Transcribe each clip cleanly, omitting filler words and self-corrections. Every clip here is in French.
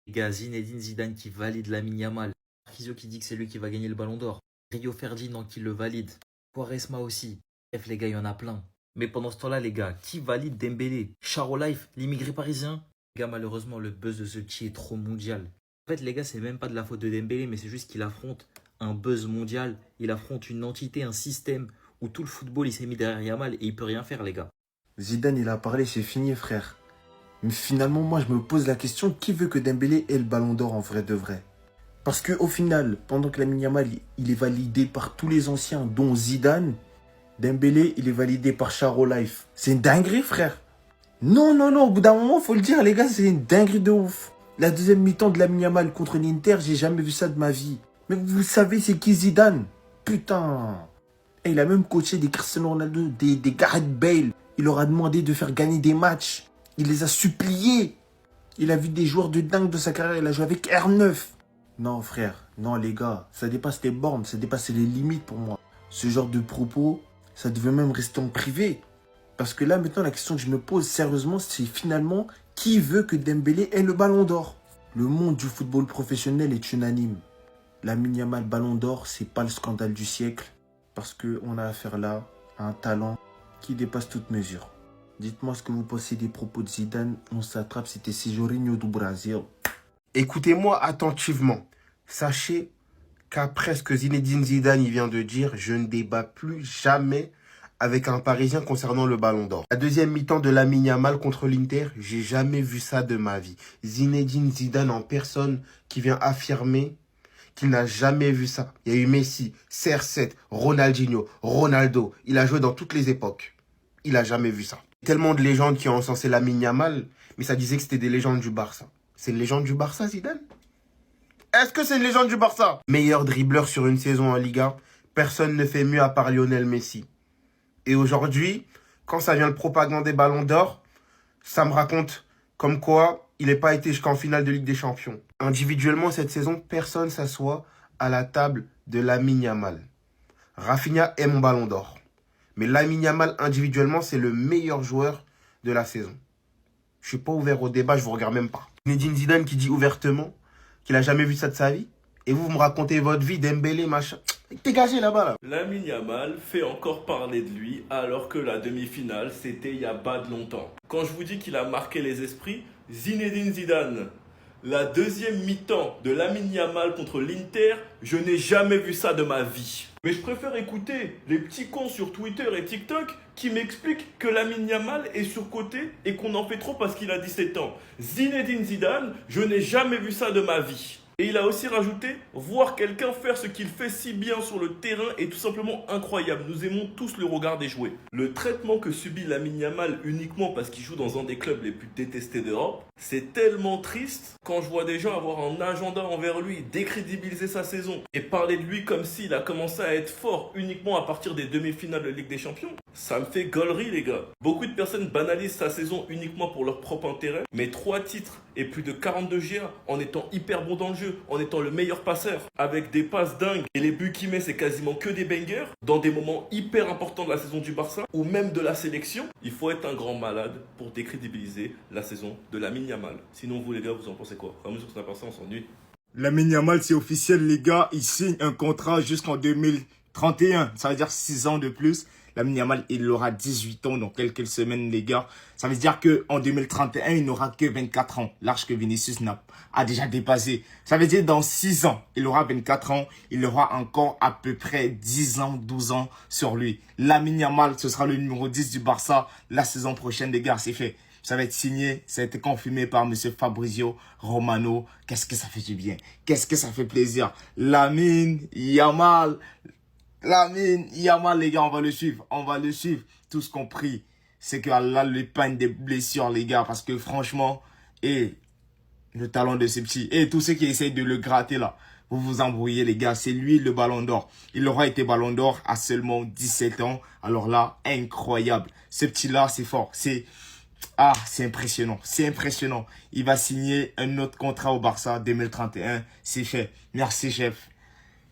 Les gars, Zinedine Zidane qui valide Lamine Yamal. Marquisio qui dit que c'est lui qui va gagner le Ballon d'Or. Rio Ferdinand qui le valide. Quaresma aussi. Bref, les gars, il y en a plein. Mais pendant ce temps-là, les gars, qui valide Dembélé? Charo Life, l'immigré parisien? Les gars, malheureusement, le buzz de ce petit est trop mondial. En fait, les gars, c'est même pas de la faute de Dembélé, mais c'est juste qu'il affronte un buzz mondial. Il affronte une entité, un système où tout le football, il s'est mis derrière Yamal et il peut rien faire, les gars. Zidane, il a parlé, c'est fini, frère. Mais finalement, moi, je me pose la question, qui veut que Dembélé ait le ballon d'or en vrai de vrai? Parce que au final, pendant que Lamine Yamal, il est validé par tous les anciens, dont Zidane, Dembélé, il est validé par Charo Life. C'est une dinguerie, frère. Non, non, non, au bout d'un moment, faut le dire, les gars, c'est une dinguerie de ouf. La deuxième mi-temps de Lamine Yamal contre l'Inter, j'ai jamais vu ça de ma vie. Mais vous savez, c'est qui Zidane? Putain. Et il a même coaché des Cristiano Ronaldo, des Gareth Bale. Il leur a demandé de faire gagner des matchs. Il les a suppliés. Il a vu des joueurs de dingue de sa carrière. Il a joué avec R9. Non, frère. Non, les gars. Ça dépasse les bornes. Ça dépasse les limites pour moi. Ce genre de propos, ça devait même rester en privé. Parce que là, maintenant, la question que je me pose sérieusement, c'est finalement qui veut que Dembélé ait le ballon d'or? Le monde du football professionnel est unanime. Lamine Yamal ballon d'or, c'est pas le scandale du siècle. Parce qu'on a affaire là à un talent qui dépasse toute mesure. Dites-moi ce que vous pensez des propos de Zidane. On s'attrape, c'était Sejourinho do Brasil. Écoutez-moi attentivement. Sachez qu'après ce que Zinedine Zidane il vient de dire, je ne débat plus jamais avec un Parisien concernant le Ballon d'Or. La deuxième mi-temps de Lamine Yamal contre l'Inter, j'ai jamais vu ça de ma vie. Zinedine Zidane en personne qui vient affirmer qu'il n'a jamais vu ça. Il y a eu Messi, CR7, Ronaldinho, Ronaldo. Il a joué dans toutes les époques. Il a jamais vu ça. Tellement de légendes qui ont encensé Lamine Yamal, mais ça disait que c'était des légendes du Barça. C'est une légende du Barça, Zidane? Est-ce que c'est une légende du Barça? Meilleur dribbleur sur une saison en Liga, personne ne fait mieux à part Lionel Messi. Et aujourd'hui, quand ça vient le propagande des ballons d'or, ça me raconte comme quoi il n'est pas été jusqu'en finale de Ligue des Champions. Individuellement, cette saison, personne s'assoit à la table de Lamine Yamal. Rafinha est mon ballon d'or. Mais Lamine Yamal, individuellement, c'est le meilleur joueur de la saison. Je suis pas ouvert au débat, je vous regarde même pas. Zinedine Zidane qui dit ouvertement qu'il a jamais vu ça de sa vie. Et vous me racontez votre vie, Dembélé, machin. Dégagez là-bas, là. Lamine Yamal fait encore parler de lui alors que la demi-finale c'était il y a pas de longtemps. Quand je vous dis qu'il a marqué les esprits, Zinedine Zidane, la deuxième mi-temps de Lamine Yamal contre l'Inter, je n'ai jamais vu ça de ma vie. Mais je préfère écouter les petits cons sur Twitter et TikTok qui m'expliquent que Lamine Yamal est surcoté et qu'on en fait trop parce qu'il a 17 ans. Zinedine Zidane, je n'ai jamais vu ça de ma vie. Et il a aussi rajouté, voir quelqu'un faire ce qu'il fait si bien sur le terrain est tout simplement incroyable. Nous aimons tous le regarder jouer. Le traitement que subit Lamine Yamal uniquement parce qu'il joue dans un des clubs les plus détestés d'Europe, c'est tellement triste quand je vois des gens avoir un agenda envers lui, décrédibiliser sa saison et parler de lui comme s'il a commencé à être fort uniquement à partir des demi-finales de Ligue des Champions. Ça me fait gaulerie les gars. Beaucoup de personnes banalisent sa saison uniquement pour leur propre intérêt, mais 3 titres et plus de 42 GA en étant hyper bon dans le jeu, en étant le meilleur passeur, avec des passes dingues et les buts qu'il met c'est quasiment que des bangers, dans des moments hyper importants de la saison du Barça ou même de la sélection, il faut être un grand malade pour décrédibiliser la saison de Lamine Yamal. Sinon vous les gars vous en pensez quoi? À mesure que ça passe on s'ennuie. Lamine Yamal, c'est officiel, les gars. Il signe un contrat jusqu'en 2031. Ça veut dire 6 ans de plus. Lamine Yamal, il aura 18 ans dans quelques semaines, les gars. Ça veut dire qu'en 2031, il n'aura que 24 ans. L'âge que Vinicius a déjà dépassé. Ça veut dire dans 6 ans, il aura 24 ans. Il aura encore à peu près 10 ans, 12 ans sur lui. Lamine Yamal, ce sera le numéro 10 du Barça la saison prochaine, les gars. C'est fait. Ça va être signé, ça a été confirmé par M. Fabrizio Romano. Qu'est-ce que ça fait du bien? Qu'est-ce que ça fait plaisir? Lamine Yamal, les gars, on va le suivre. On va le suivre. Tout ce qu'on prie, c'est qu'Allah lui peine des blessures, les gars. Parce que franchement, et le talent de ce petit, et tous ceux qui essayent de le gratter là, vous vous embrouillez, les gars. C'est lui le ballon d'or. Il aura été ballon d'or à seulement 17 ans. Alors là, incroyable. Ce petit-là, c'est fort. C'est impressionnant. C'est impressionnant. Il va signer un autre contrat au Barça 2031. C'est fait. Merci, chef.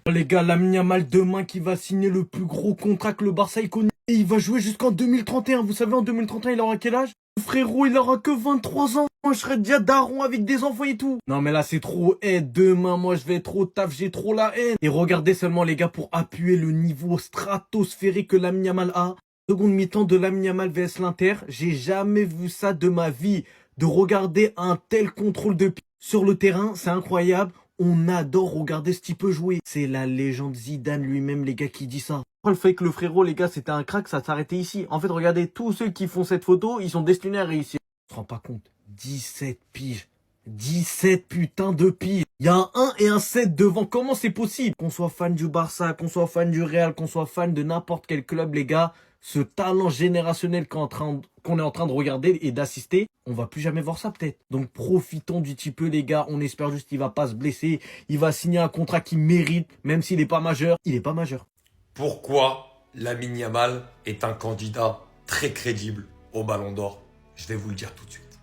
Les gars, Lamine Yamal demain qui va signer le plus gros contrat que le Barça ait connu. Et il va jouer jusqu'en 2031. Vous savez, en 2031, il aura quel âge? Frérot, il aura que 23 ans. Moi, je serais déjà daron avec des enfants et tout. Non, mais là, c'est trop. Demain, moi, je vais être au taf, j'ai trop la haine. Et regardez seulement, les gars, pour appuyer le niveau stratosphérique que Lamine Yamal a. Seconde mi-temps de Lamine Yamal vs l'Inter. J'ai jamais vu ça de ma vie. De regarder un tel contrôle de pied sur le terrain, c'est incroyable. On adore regarder ce type jouer. C'est la légende Zidane lui-même, les gars, qui dit ça. Le fait que le frérot, les gars, c'était un crack, ça s'arrêtait ici. En fait, regardez, tous ceux qui font cette photo, ils sont destinés à réussir. Tu te rends pas compte? 17 piges. 17 putains de piges. Il y a un 1 et un 7 devant. Comment c'est possible? Qu'on soit fan du Barça, qu'on soit fan du Real, qu'on soit fan de n'importe quel club, les gars, ce talent générationnel qu'on est en train de regarder et d'assister, on va plus jamais voir ça peut-être. Donc profitons du petit peu, les gars. On espère juste qu'il va pas se blesser. Il va signer un contrat qu'il mérite, même s'il est pas majeur. Il est pas majeur. Pourquoi Lamine Yamal est un candidat très crédible au Ballon d'Or? Je vais vous le dire tout de suite.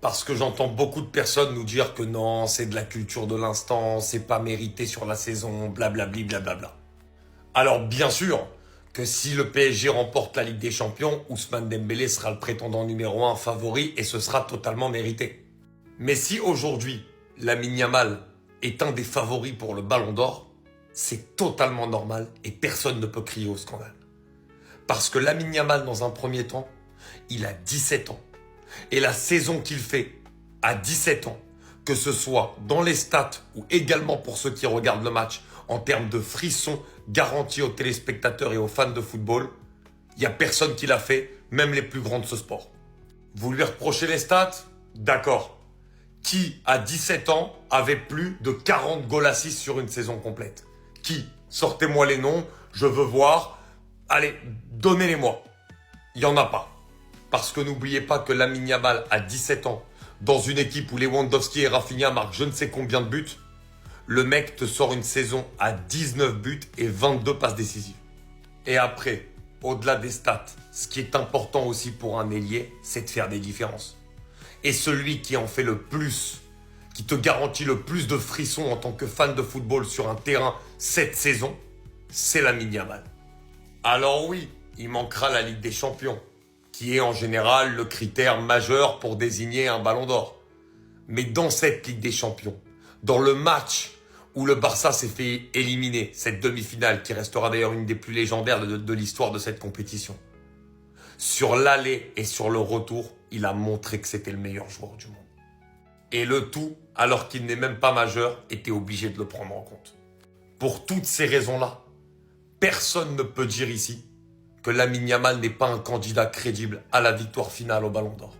Parce que j'entends beaucoup de personnes nous dire que non, c'est de la culture de l'instant, c'est pas mérité sur la saison, blablabli, blablabla. Alors bien sûr que si le PSG remporte la Ligue des Champions, Ousmane Dembélé sera le prétendant numéro 1 favori et ce sera totalement mérité. Mais si aujourd'hui, Lamine Yamal est un des favoris pour le Ballon d'Or, c'est totalement normal et personne ne peut crier au scandale. Parce que Lamine Yamal, dans un premier temps, il a 17 ans. Et la saison qu'il fait à 17 ans, que ce soit dans les stats ou également pour ceux qui regardent le match, en termes de frissons garantis aux téléspectateurs et aux fans de football, il n'y a personne qui l'a fait, même les plus grands de ce sport. Vous lui reprochez les stats? D'accord. Qui, à 17 ans, avait plus de 40 goals assists sur une saison complète? Qui? Sortez-moi les noms, je veux voir. Allez, donnez-les-moi. Il n'y en a pas. Parce que n'oubliez pas que Lamine Yamal, à 17 ans, dans une équipe où Lewandowski et Rafinha marquent je ne sais combien de buts, le mec te sort une saison à 19 buts et 22 passes décisives. Et après, au-delà des stats, ce qui est important aussi pour un ailier, c'est de faire des différences. Et celui qui en fait le plus, qui te garantit le plus de frissons en tant que fan de football sur un terrain cette saison, c'est Lamine Yamal. Alors oui, il manquera la Ligue des Champions, qui est en général le critère majeur pour désigner un Ballon d'Or. Mais dans cette Ligue des Champions, dans le match où le Barça s'est fait éliminer, cette demi-finale qui restera d'ailleurs une des plus légendaires de l'histoire de cette compétition, sur l'aller et sur le retour, il a montré que c'était le meilleur joueur du monde. Et le tout, alors qu'il n'est même pas majeur, était obligé de le prendre en compte. Pour toutes ces raisons-là, personne ne peut dire ici que Lamine Yamal n'est pas un candidat crédible à la victoire finale au Ballon d'Or.